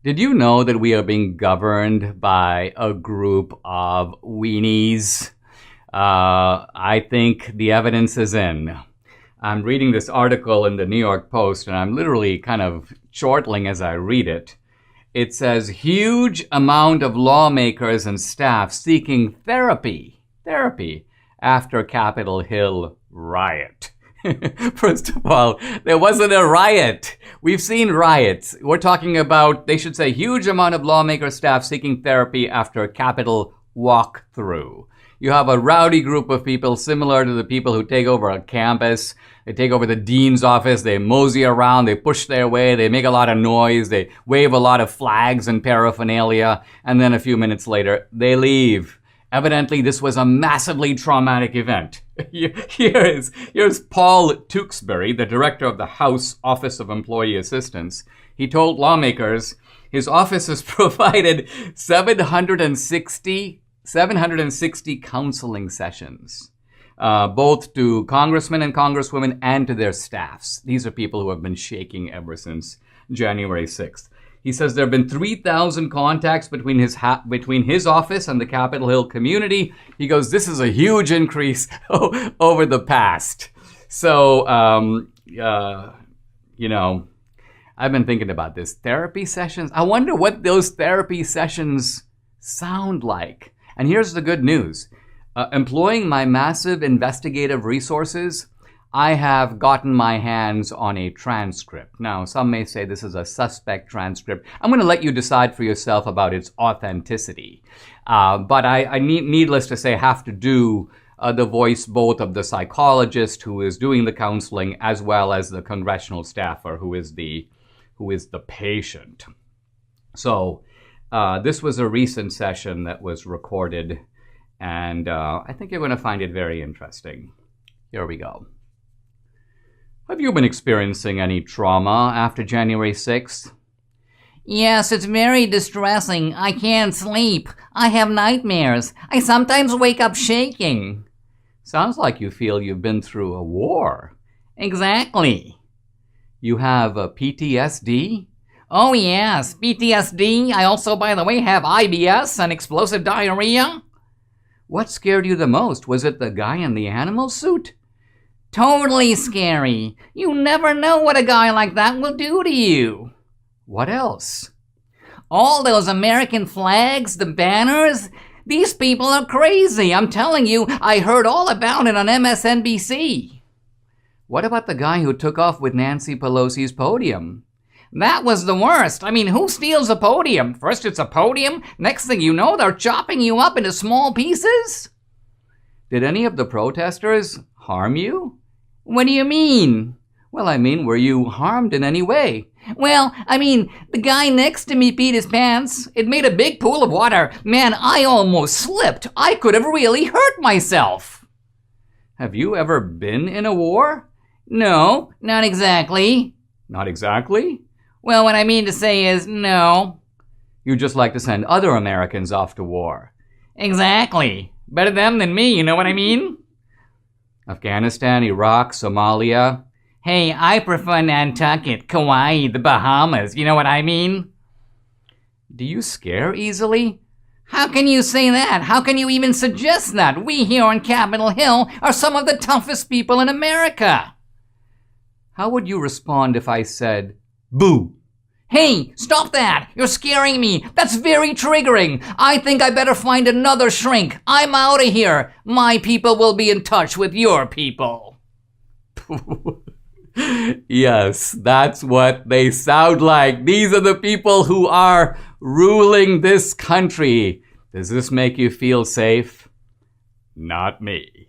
Did you know that we are being governed by a group of weenies? I think the evidence is in. I'm reading this article in the New York Post, and I'm literally kind of chortling as I read it. It says, huge amount of lawmakers and staff seeking therapy after Capitol Hill riot. First of all, there wasn't a riot. We've seen riots. We're talking about, they should say, huge amount of lawmaker staff seeking therapy after a Capitol walkthrough. You have a rowdy group of people similar to the people who take over a campus. They take over the dean's office. They mosey around. They push their way. They make a lot of noise. They wave a lot of flags and paraphernalia. And then a few minutes later, they leave. Evidently, this was a massively traumatic event. Here's Paul Tewksbury, the director of the House Office of Employee Assistance. He told lawmakers his office has provided 760 counseling sessions, both to congressmen and congresswomen and to their staffs. These are people who have been shaking ever since January 6th. He says there have been 3,000 contacts between his office and the Capitol Hill community. He goes, this is a huge increase over the past. So, I've been thinking about this. Therapy sessions. I wonder what those therapy sessions sound like. And here's the good news. Employing my massive investigative resources, I have gotten my hands on a transcript. Now, some may say this is a suspect transcript. I'm going to let you decide for yourself about its authenticity. But I needless to say, have to do the voice both of the psychologist who is doing the counseling as well as the congressional staffer who is the patient. So this was a recent session that was recorded, and I think you're going to find it very interesting. Here we go. Have you been experiencing any trauma after January 6th? Yes, it's very distressing. I can't sleep. I have nightmares. I sometimes wake up shaking. Sounds like you feel you've been through a war. Exactly. You have PTSD? Oh yes, PTSD. I also, by the way, have IBS and explosive diarrhea. What scared you the most? Was it the guy in the animal suit? Totally scary. You never know what a guy like that will do to you. What else? All those American flags, the banners. These people are crazy. I'm telling you, I heard all about it on MSNBC. What about the guy who took off with Nancy Pelosi's podium? That was the worst. I mean, who steals a podium? First it's a podium. Next thing you know, they're chopping you up into small pieces. Did any of the protesters harm you? What do you mean? Well, I mean, were you harmed in any way? Well, I mean, the guy next to me peed his pants. It made a big pool of water. Man, I almost slipped. I could have really hurt myself. Have you ever been in a war? No, not exactly. Not exactly? Well, what I mean to say is no. You just like to send other Americans off to war. Exactly. Better them than me, you know what I mean? Afghanistan, Iraq, Somalia. Hey, I prefer Nantucket, Kauai, the Bahamas, you know what I mean? Do you scare easily? How can you say that? How can you even suggest that? We here on Capitol Hill are some of the toughest people in America. How would you respond if I said, boo? Hey, stop that! You're scaring me! That's very triggering! I think I better find another shrink. I'm out of here. My people will be in touch with your people. Yes, that's what they sound like. These are the people who are ruling this country. Does this make you feel safe? Not me.